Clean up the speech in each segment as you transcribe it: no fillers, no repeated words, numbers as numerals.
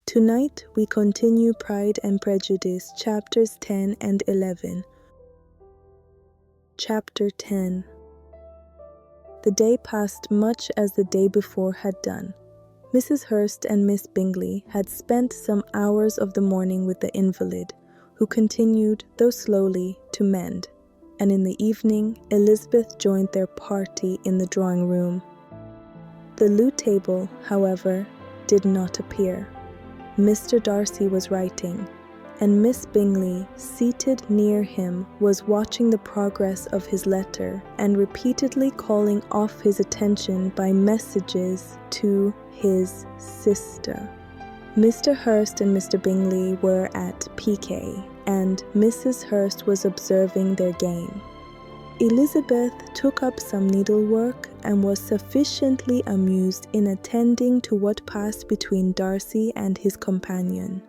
Tonight we continue Pride and Prejudice, chapters 10 and 11. Chapter 10. The day passed much as the day before had done. Mrs. Hurst and Miss Bingley had spent some hours of the morning with the invalid, who continued, though slowly, to mend, and in the evening Elizabeth joined their party in the drawing-room. The loo table, however, did not appear. Mr. Darcy was writing, and Miss Bingley, seated near him, was watching the progress of his letter and repeatedly calling off his attention by messages to his sister. Mr. Hurst and Mr. Bingley were at piquet, and Mrs. Hurst was observing their game. Elizabeth took up some needlework and was sufficiently amused in attending to what passed between Darcy and his companion.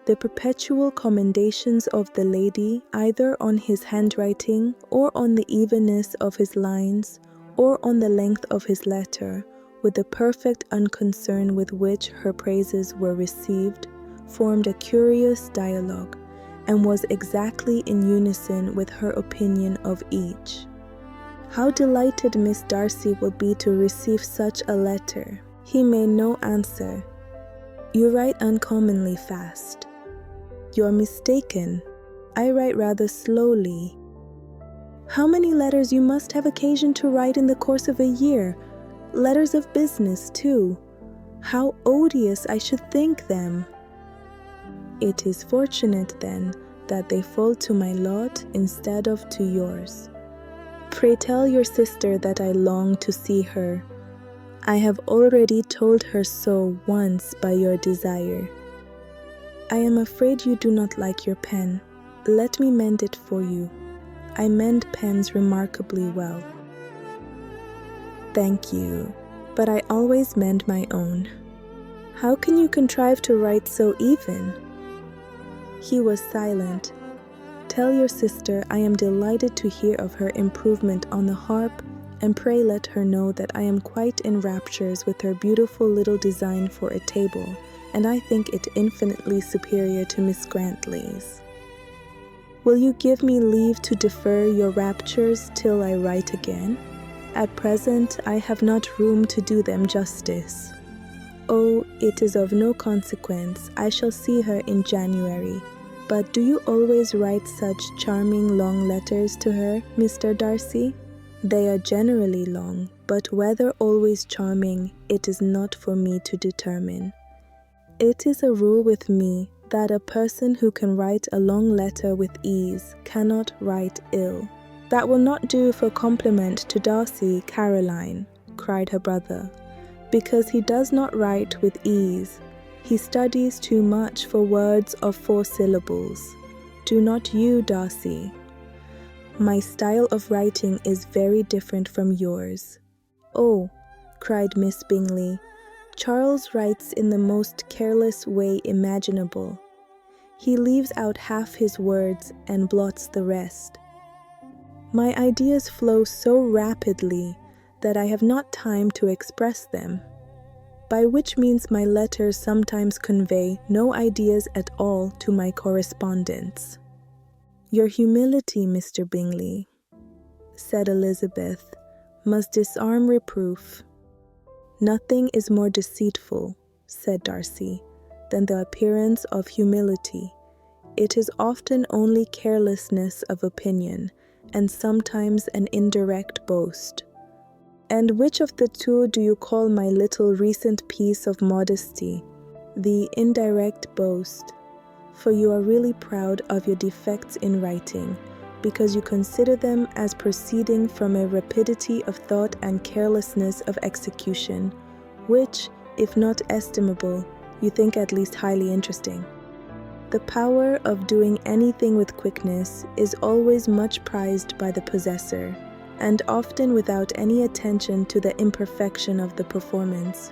The perpetual commendations of the lady, either on his handwriting, or on the evenness of his lines, or on the length of his letter, with the perfect unconcern with which her praises were received, formed a curious dialogue, and was exactly in unison with her opinion of each. How delighted Miss Darcy will be to receive such a letter! He made no answer. You write uncommonly fast. You are mistaken. I write rather slowly. How many letters you must have occasion to write in the course of a year! Letters of business, too. How odious I should think them! It is fortunate, then, that they fall to my lot instead of to yours. Pray tell your sister that I long to see her. I have already told her so once by your desire. I am afraid you do not like your pen. Let me mend it for you. I mend pens remarkably well. Thank you, but I always mend my own. How can you contrive to write so even? He was silent. Tell your sister I am delighted to hear of her improvement on the harp, and pray let her know that I am quite in raptures with her beautiful little design for a table, and I think it infinitely superior to Miss Grantley's. Will you give me leave to defer your raptures till I write again? At present I have not room to do them justice. Oh, it is of no consequence. I shall see her in January. But do you always write such charming long letters to her, Mr. Darcy? They are generally long, but whether always charming, it is not for me to determine. It is a rule with me that a person who can write a long letter with ease cannot write ill. That will not do for compliment to Darcy, Caroline, cried her brother, because he does not write with ease. He studies too much for words of 4 syllables. Do not you, Darcy? My style of writing is very different from yours. Oh, cried Miss Bingley, Charles writes in the most careless way imaginable. He leaves out half his words and blots the rest. My ideas flow so rapidly that I have not time to express them, by which means my letters sometimes convey no ideas at all to my correspondents. Your humility, Mr. Bingley, said Elizabeth, must disarm reproof. Nothing is more deceitful, said Darcy, than the appearance of humility. It is often only carelessness of opinion, and sometimes an indirect boast. And which of the two do you call my little recent piece of modesty? The indirect boast. For you are really proud of your defects in writing, because you consider them as proceeding from a rapidity of thought and carelessness of execution, which, if not estimable, you think at least highly interesting. The power of doing anything with quickness is always much prized by the possessor, and often without any attention to the imperfection of the performance.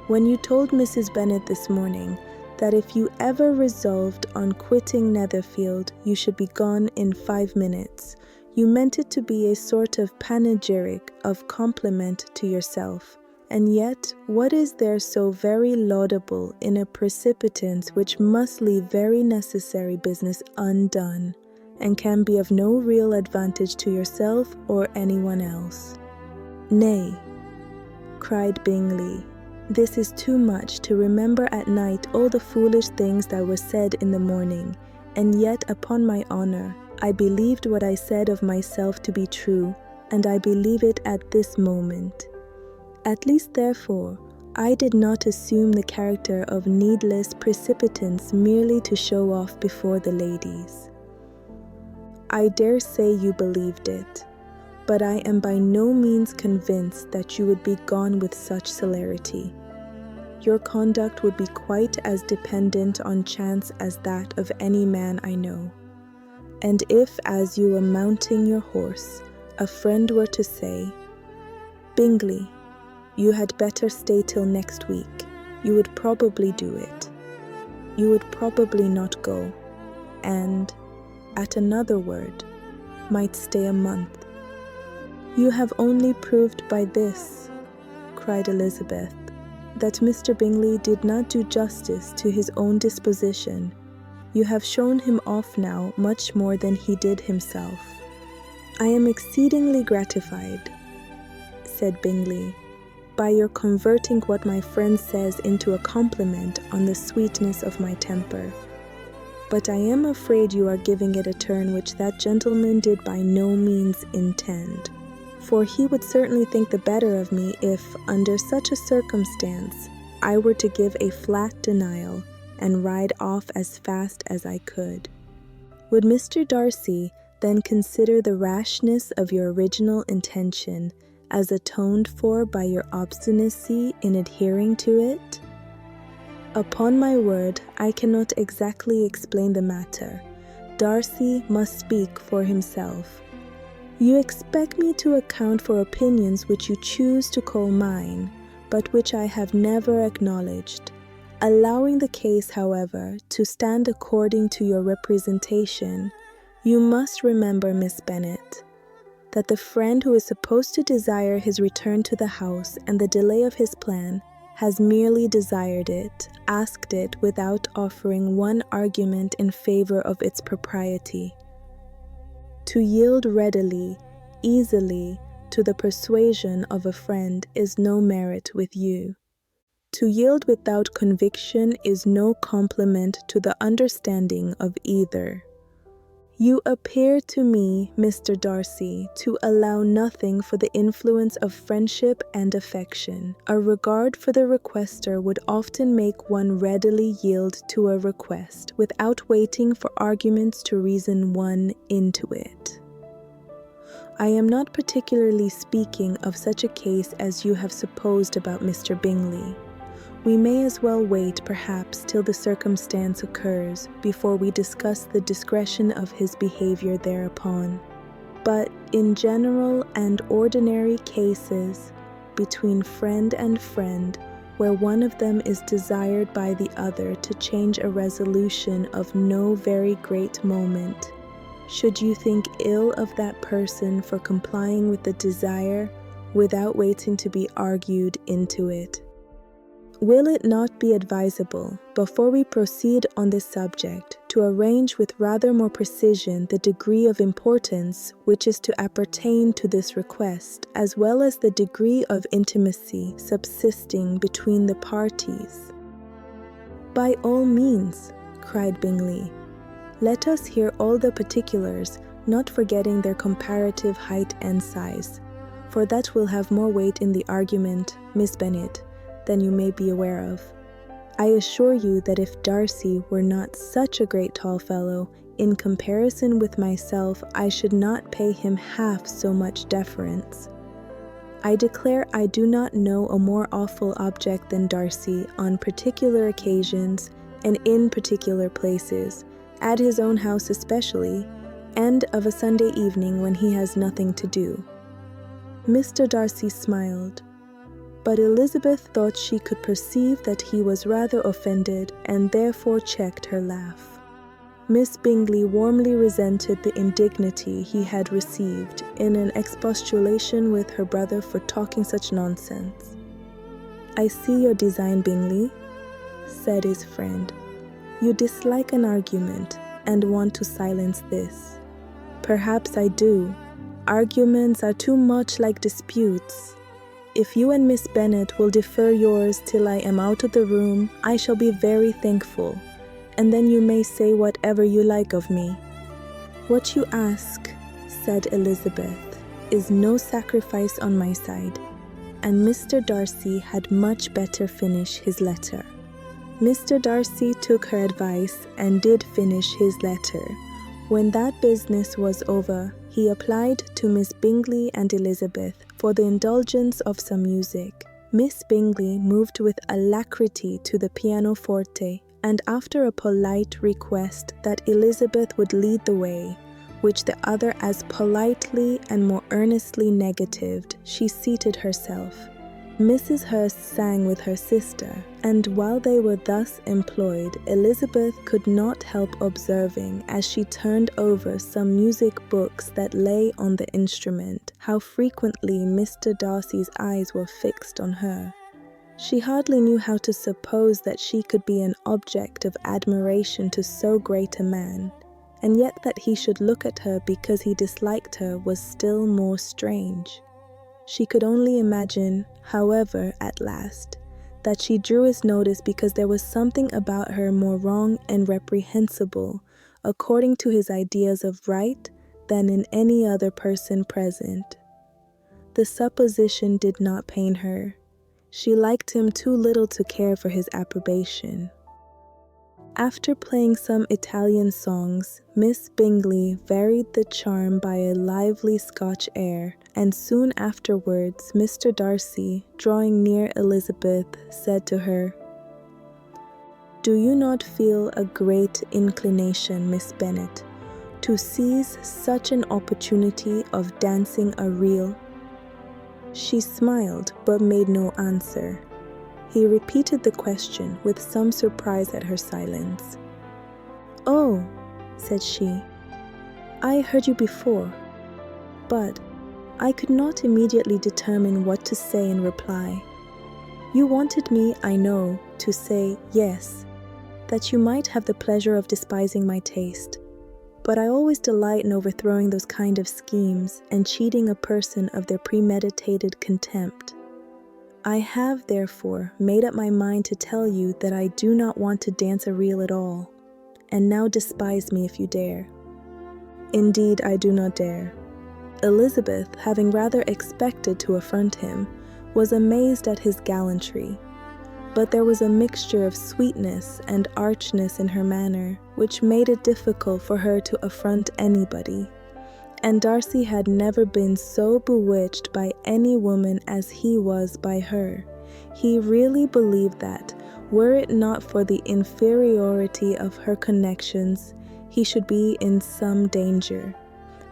When you told Mrs. Bennet this morning that if you ever resolved on quitting Netherfield, you should be gone in 5 minutes, you meant it to be a sort of panegyric of compliment to yourself, And yet, what is there so very laudable in a precipitance which must leave very necessary business undone, and can be of no real advantage to yourself or anyone else? Nay, cried Bingley, this is too much to remember at night all the foolish things that were said in the morning, and yet upon my honour, I believed what I said of myself to be true, and I believe it at this moment. At least therefore, I did not assume the character of needless precipitance merely to show off before the ladies. I dare say you believed it, but I am by no means convinced that you would be gone with such celerity. Your conduct would be quite as dependent on chance as that of any man I know. And if, as you were mounting your horse, a friend were to say, Bingley, you had better stay till next week, you would probably do it. You would probably not go, and, at another word, might stay a month. You have only proved by this, cried Elizabeth, that Mr. Bingley did not do justice to his own disposition. You have shown him off now much more than he did himself. I am exceedingly gratified, said Bingley, by your converting what my friend says into a compliment on the sweetness of my temper. But I am afraid you are giving it a turn which that gentleman did by no means intend. For he would certainly think the better of me if, under such a circumstance, I were to give a flat denial and ride off as fast as I could. Would Mr. Darcy then consider the rashness of your original intention as atoned for by your obstinacy in adhering to it? Upon my word, I cannot exactly explain the matter. Darcy must speak for himself. You expect me to account for opinions which you choose to call mine, but which I have never acknowledged. Allowing the case, however, to stand according to your representation, you must remember, Miss Bennet, that the friend who is supposed to desire his return to the house and the delay of his plan has merely desired it, asked it without offering one argument in favor of its propriety. To yield readily, easily, to the persuasion of a friend is no merit with you. To yield without conviction is no compliment to the understanding of either. You appear to me, Mr. Darcy, to allow nothing for the influence of friendship and affection. A regard for the requester would often make one readily yield to a request, without waiting for arguments to reason one into it. I am not particularly speaking of such a case as you have supposed about Mr. Bingley. We may as well wait, perhaps, till the circumstance occurs, before we discuss the discretion of his behavior thereupon. But in general and ordinary cases, between friend and friend, where one of them is desired by the other to change a resolution of no very great moment, should you think ill of that person for complying with the desire, without waiting to be argued into it? Will it not be advisable, before we proceed on this subject, to arrange with rather more precision the degree of importance which is to appertain to this request, as well as the degree of intimacy subsisting between the parties? By all means, cried Bingley. Let us hear all the particulars, not forgetting their comparative height and size, for that will have more weight in the argument, Miss Bennet, than you may be aware of. I assure you that if Darcy were not such a great tall fellow, in comparison with myself I should not pay him half so much deference. I declare I do not know a more awful object than Darcy on particular occasions and in particular places, at his own house especially, and of a Sunday evening when he has nothing to do. Mr. Darcy smiled, but Elizabeth thought she could perceive that he was rather offended, and therefore checked her laugh. Miss Bingley warmly resented the indignity he had received in an expostulation with her brother for talking such nonsense. "I see your design, Bingley," said his friend. "You dislike an argument and want to silence this." "Perhaps I do. Arguments are too much like disputes. If you and Miss Bennet will defer yours till I am out of the room, I shall be very thankful, and then you may say whatever you like of me." "What you ask," said Elizabeth, "is no sacrifice on my side," and Mr. Darcy had much better finish his letter. Mr. Darcy took her advice and did finish his letter. When that business was over, he applied to Miss Bingley and Elizabeth for the indulgence of some music. Miss Bingley moved with alacrity to the pianoforte, and after a polite request that Elizabeth would lead the way, which the other as politely and more earnestly negatived, she seated herself. Mrs. Hurst sang with her sister, and while they were thus employed, Elizabeth could not help observing, as she turned over some music books that lay on the instrument, how frequently Mr. Darcy's eyes were fixed on her. She hardly knew how to suppose that she could be an object of admiration to so great a man, and yet that he should look at her because he disliked her was still more strange. She could only imagine, however, at last, that she drew his notice because there was something about her more wrong and reprehensible, according to his ideas of right, than in any other person present. The supposition did not pain her. She liked him too little to care for his approbation. After playing some Italian songs, Miss Bingley varied the charm by a lively Scotch air, and soon afterwards Mr. Darcy, drawing near Elizabeth, said to her, "Do you not feel a great inclination, Miss Bennet, to seize such an opportunity of dancing a reel?" She smiled, but made no answer. He repeated the question with some surprise at her silence. "Oh," said she, "I heard you before, but I could not immediately determine what to say in reply. You wanted me, I know, to say yes, that you might have the pleasure of despising my taste, but I always delight in overthrowing those kind of schemes and cheating a person of their premeditated contempt. I have, therefore, made up my mind to tell you that I do not want to dance a reel at all, and now despise me if you dare." "Indeed, I do not dare." Elizabeth, having rather expected to affront him, was amazed at his gallantry, but there was a mixture of sweetness and archness in her manner, which made it difficult for her to affront anybody. And Darcy had never been so bewitched by any woman as he was by her. He really believed that, were it not for the inferiority of her connections, he should be in some danger.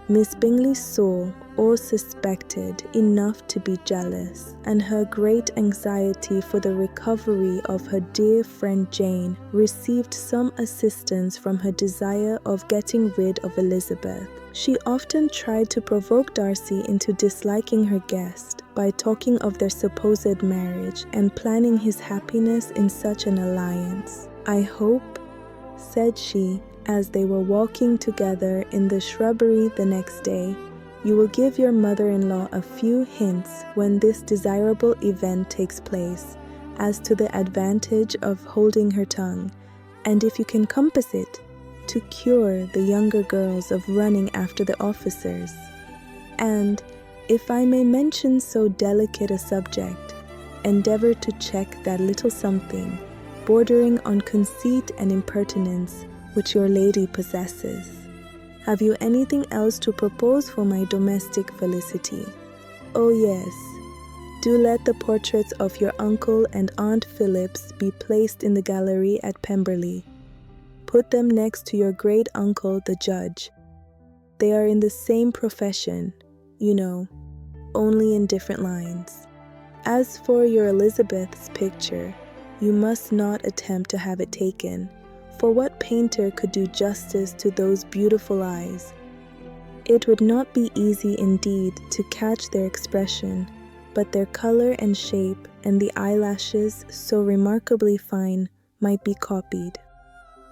Miss Bingley saw, or suspected, enough to be jealous, and her great anxiety for the recovery of her dear friend Jane received some assistance from her desire of getting rid of Elizabeth. She often tried to provoke Darcy into disliking her guest by talking of their supposed marriage and planning his happiness in such an alliance. "I hope," said she, as they were walking together in the shrubbery the next day, "you will give your mother-in-law a few hints when this desirable event takes place, as to the advantage of holding her tongue, and if you can compass it, to cure the younger girls of running after the officers. And, if I may mention so delicate a subject, endeavor to check that little something, bordering on conceit and impertinence, which your lady possesses. Have you anything else to propose for my domestic felicity? Oh yes, do let the portraits of your uncle and Aunt Phillips be placed in the gallery at Pemberley. Put them next to your great uncle the judge. They are in the same profession, you know, only in different lines. As for your Elizabeth's picture, you must not attempt to have it taken, for what painter could do justice to those beautiful eyes? It would not be easy indeed to catch their expression, but their color and shape and the eyelashes, so remarkably fine, might be copied.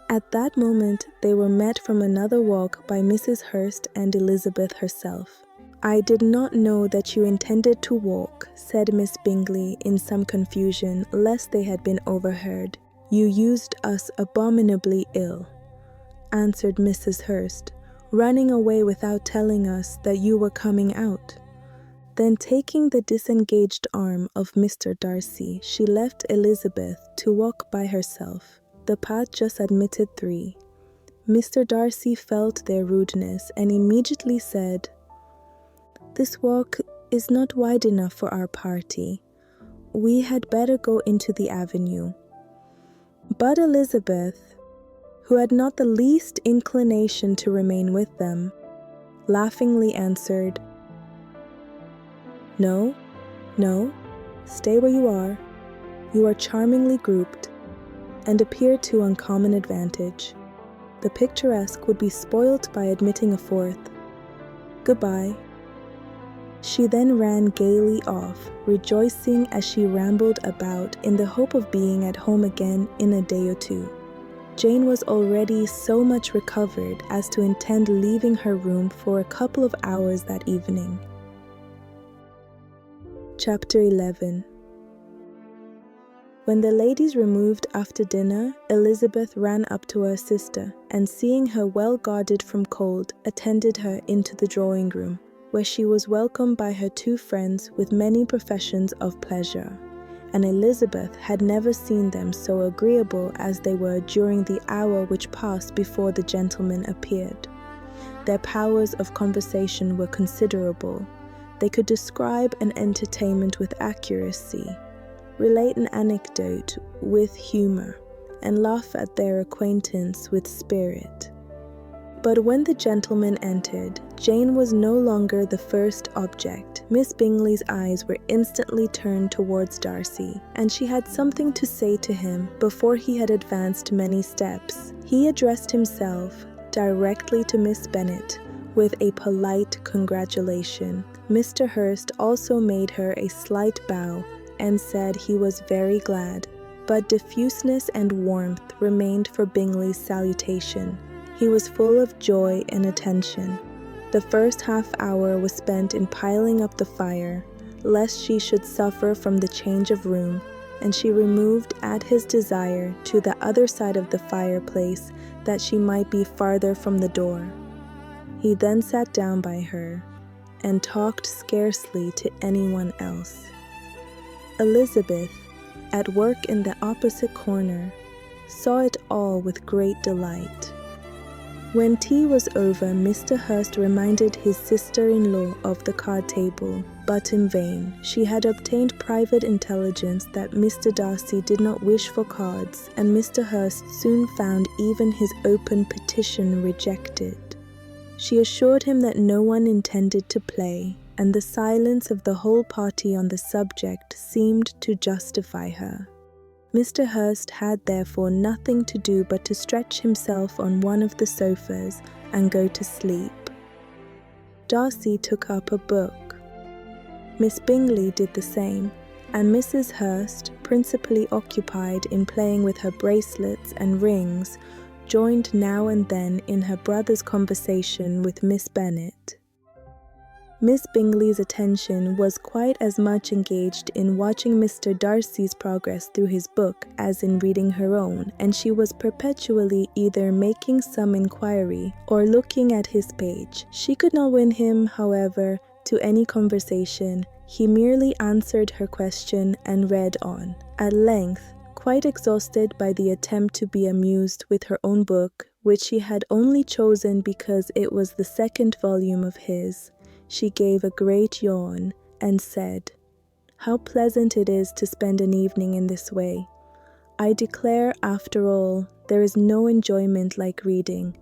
At that moment they were met from another walk by Mrs. Hurst and Elizabeth herself. "I did not know that you intended to walk," said Miss Bingley in some confusion, lest they had been overheard. "You used us abominably ill," answered Mrs. Hurst, "running away without telling us that you were coming out." Then taking the disengaged arm of Mr. Darcy, she left Elizabeth to walk by herself. The path just admitted 3. Mr. Darcy felt their rudeness and immediately said, "This walk is not wide enough for our party. We had better go into the avenue." But Elizabeth, who had not the least inclination to remain with them, laughingly answered, "No, no, stay where you are. You are charmingly grouped, and appear to uncommon advantage. The picturesque would be spoilt by admitting a 4th. Goodbye." She then ran gaily off, rejoicing as she rambled about in the hope of being at home again in a day or 2. Jane was already so much recovered as to intend leaving her room for a couple of hours that evening. Chapter 11. When the ladies removed after dinner, Elizabeth ran up to her sister, and seeing her well guarded from cold, attended her into the drawing-room, where she was welcomed by her 2 friends with many professions of pleasure, and Elizabeth had never seen them so agreeable as they were during the hour which passed before the gentlemen appeared. Their powers of conversation were considerable. They could describe an entertainment with accuracy, relate an anecdote with humour, and laugh at their acquaintance with spirit. But when the gentlemen entered, Jane was no longer the first object. Miss Bingley's eyes were instantly turned towards Darcy, and she had something to say to him before he had advanced many steps. He addressed himself directly to Miss Bennet with a polite congratulation. Mr. Hurst also made her a slight bow and said he was very glad, but diffuseness and warmth remained for Bingley's salutation. He was full of joy and attention. The first half-hour was spent in piling up the fire, lest she should suffer from the change of room, and she removed at his desire to the other side of the fireplace that she might be farther from the door. He then sat down by her, and talked scarcely to anyone else. Elizabeth, at work in the opposite corner, saw it all with great delight. When tea was over, Mr. Hurst reminded his sister-in-law of the card table, but in vain. She had obtained private intelligence that Mr. Darcy did not wish for cards, and Mr. Hurst soon found even his open petition rejected. She assured him that no one intended to play, and the silence of the whole party on the subject seemed to justify her. Mr. Hurst had therefore nothing to do but to stretch himself on one of the sofas and go to sleep. Darcy took up a book. Miss Bingley did the same, and Mrs. Hurst, principally occupied in playing with her bracelets and rings, joined now and then in her brother's conversation with Miss Bennet. Miss Bingley's attention was quite as much engaged in watching Mr. Darcy's progress through his book as in reading her own, and she was perpetually either making some inquiry or looking at his page. She could not win him, however, to any conversation. He merely answered her question and read on. At length, quite exhausted by the attempt to be amused with her own book, which she had only chosen because it was the 2nd volume of his, she gave a great yawn and said, "How pleasant it is to spend an evening in this way. I declare, after all, there is no enjoyment like reading.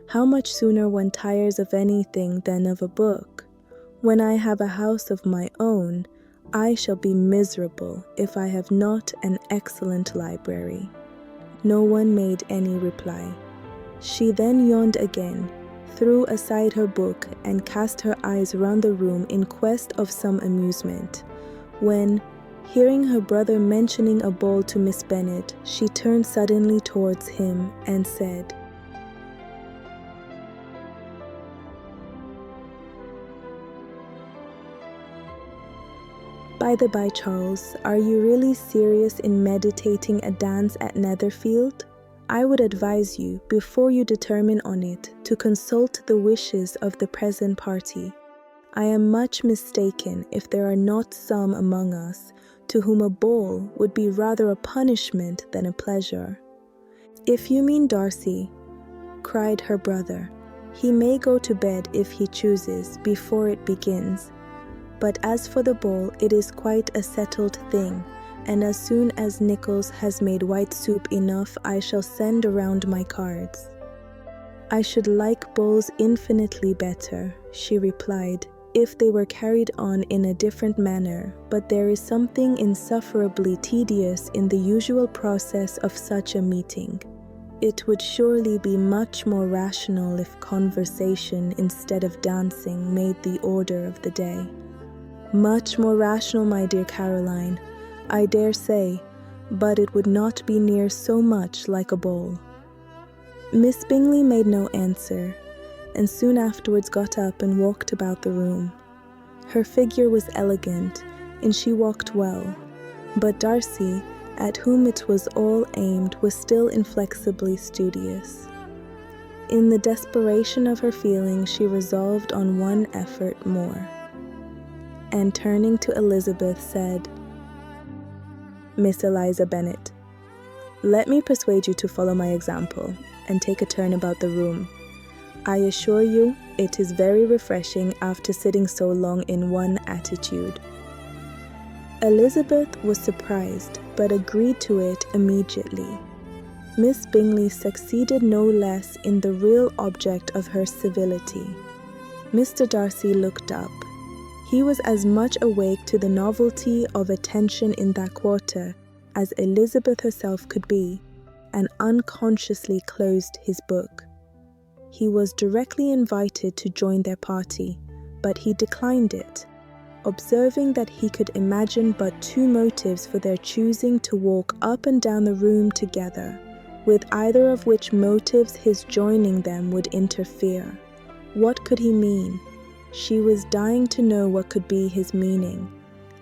How much sooner one tires of anything than of a book. When I have a house of my own, I shall be miserable if I have not an excellent library." No one made any reply. She then yawned again, threw aside her book, and cast her eyes round the room in quest of some amusement, when, hearing her brother mentioning a ball to Miss Bennet, she turned suddenly towards him and said, "By the by, Charles, are you really serious in meditating a dance at Netherfield? I would advise you, before you determine on it, to consult the wishes of the present party. I am much mistaken if there are not some among us to whom a ball would be rather a punishment than a pleasure." "If you mean Darcy," cried her brother, "he may go to bed if he chooses before it begins. But as for the ball, it is quite a settled thing, and as soon as Nichols has made white soup enough, I shall send around my cards." "I should like balls infinitely better," she replied, "if they were carried on in a different manner, but there is something insufferably tedious in the usual process of such a meeting. It would surely be much more rational if conversation instead of dancing made the order of the day." "Much more rational, my dear Caroline, I dare say, but it would not be near so much like a ball." Miss Bingley made no answer, and soon afterwards got up and walked about the room. Her figure was elegant, and she walked well, but Darcy, at whom it was all aimed, was still inflexibly studious. In the desperation of her feeling, she resolved on one effort more, and turning to Elizabeth said, "Miss Eliza Bennet, let me persuade you to follow my example, and take a turn about the room. I assure you it is very refreshing after sitting so long in one attitude." Elizabeth was surprised, but agreed to it immediately. Miss Bingley succeeded no less in the real object of her civility. Mr. Darcy looked up. He was as much awake to the novelty of attention in that quarter as Elizabeth herself could be, and unconsciously closed his book. He was directly invited to join their party, but he declined it, observing that he could imagine but two motives for their choosing to walk up and down the room together, with either of which motives his joining them would interfere. What could he mean? She was dying to know what could be his meaning,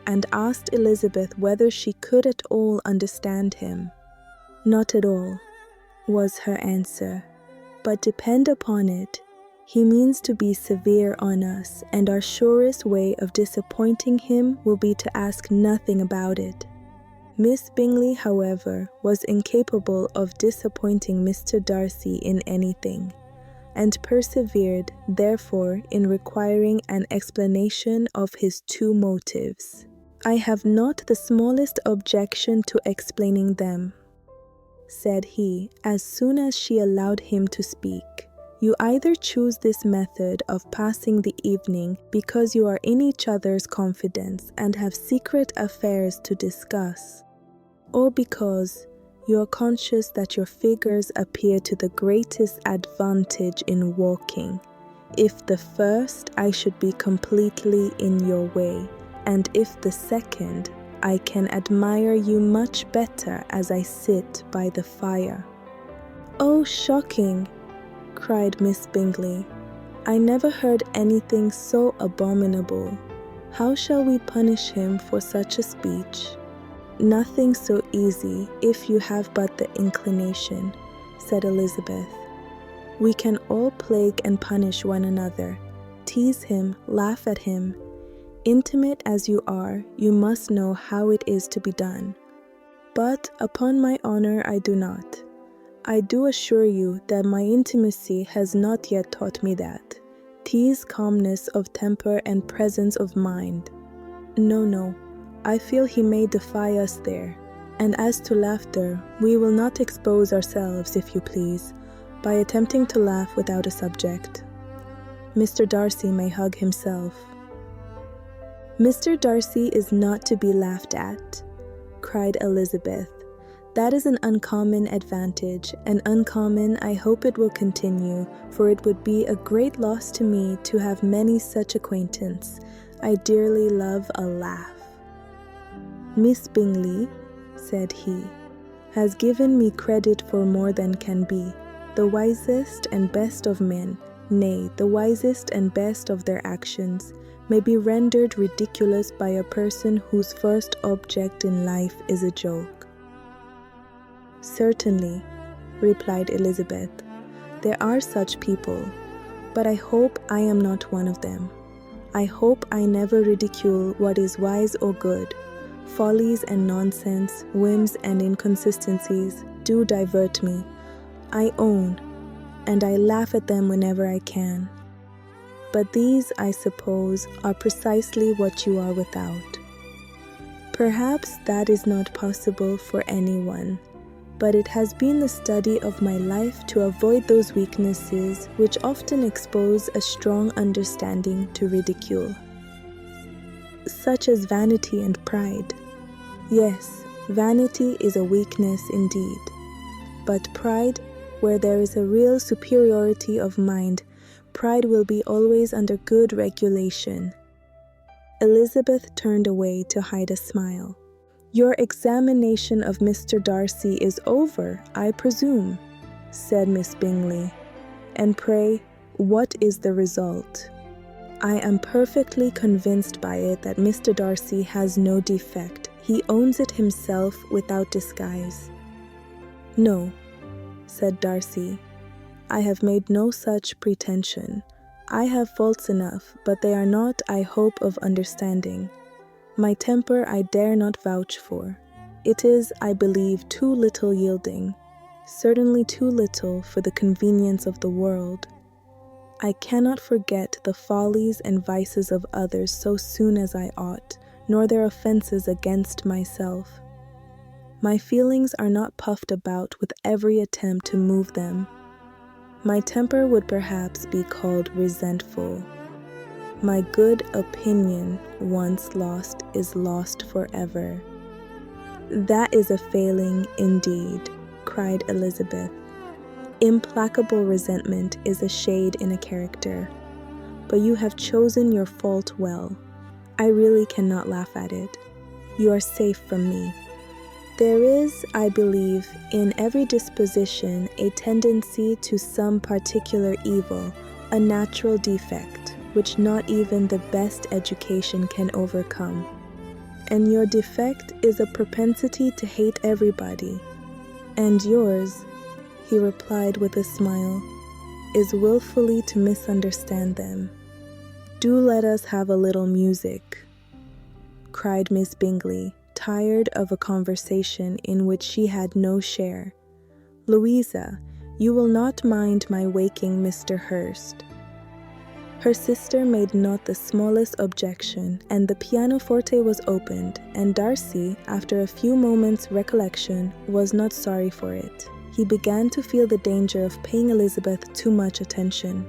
and asked Elizabeth whether she could at all understand him. "Not at all," was her answer, "but depend upon it, he means to be severe on us, and our surest way of disappointing him will be to ask nothing about it." Miss Bingley, however, was incapable of disappointing Mr. Darcy in anything, and persevered, therefore, in requiring an explanation of his two motives. "I have not the smallest objection to explaining them," said he, as soon as she allowed him to speak. "You either choose this method of passing the evening because you are in each other's confidence and have secret affairs to discuss, or because you are conscious that your figures appear to the greatest advantage in walking. If the first, I should be completely in your way, and if the second, I can admire you much better as I sit by the fire." "Oh, shocking!" cried Miss Bingley. "I never heard anything so abominable. How shall we punish him for such a speech?" "Nothing so easy, if you have but the inclination," said Elizabeth. "We can all plague and punish one another, tease him, laugh at him. Intimate as you are, you must know how it is to be done. But, upon my honor, I do not. I do assure you that my intimacy has not yet taught me that. Tease calmness of temper and presence of mind. No, I feel he may defy us there. And as to laughter, we will not expose ourselves, if you please, by attempting to laugh without a subject. Mr. Darcy may hug himself." "Mr. Darcy is not to be laughed at," cried Elizabeth. "That is an uncommon advantage, and uncommon I hope it will continue, for it would be a great loss to me to have many such acquaintance. I dearly love a laugh." "Miss Bingley," said he, "has given me credit for more than can be. The wisest and best of men, nay, the wisest and best of their actions, may be rendered ridiculous by a person whose first object in life is a joke." "Certainly," replied Elizabeth, "there are such people, but I hope I am not one of them. I hope I never ridicule what is wise or good. Follies and nonsense, whims and inconsistencies do divert me, I own, and I laugh at them whenever I can. But these, I suppose, are precisely what you are without. Perhaps that is not possible for anyone, but it has been the study of my life to avoid those weaknesses which often expose a strong understanding to ridicule, such as vanity and pride. Yes, vanity is a weakness indeed, but pride, where there is a real superiority of mind, pride will be always under good regulation." Elizabeth turned away to hide a smile. "Your examination of Mr. Darcy is over, I presume," said Miss Bingley. "And pray, what is the result?" "I am perfectly convinced by it that Mr. Darcy has no defect. He owns it himself without disguise." "No," said Darcy, "I have made no such pretension. I have faults enough, but they are not, I hope, of understanding. My temper I dare not vouch for. It is, I believe, too little yielding, certainly too little for the convenience of the world. I cannot forget the follies and vices of others so soon as I ought, nor their offenses against myself. My feelings are not puffed about with every attempt to move them. My temper would perhaps be called resentful. My good opinion, once lost, is lost forever." "That is a failing indeed," cried Elizabeth. "Implacable resentment is a shade in a character. But you have chosen your fault well. I really cannot laugh at it. You are safe from me. There is, I believe, in every disposition a tendency to some particular evil, a natural defect, which not even the best education can overcome. And your defect is a propensity to hate everybody. And yours," he replied with a smile, "is willfully to misunderstand them." "Do let us have a little music," cried Miss Bingley, tired of a conversation in which she had no share. "Louisa, you will not mind my waking Mr. Hurst." Her sister made not the smallest objection, and the pianoforte was opened, and Darcy, after a few moments' recollection, was not sorry for it. He began to feel the danger of paying Elizabeth too much attention.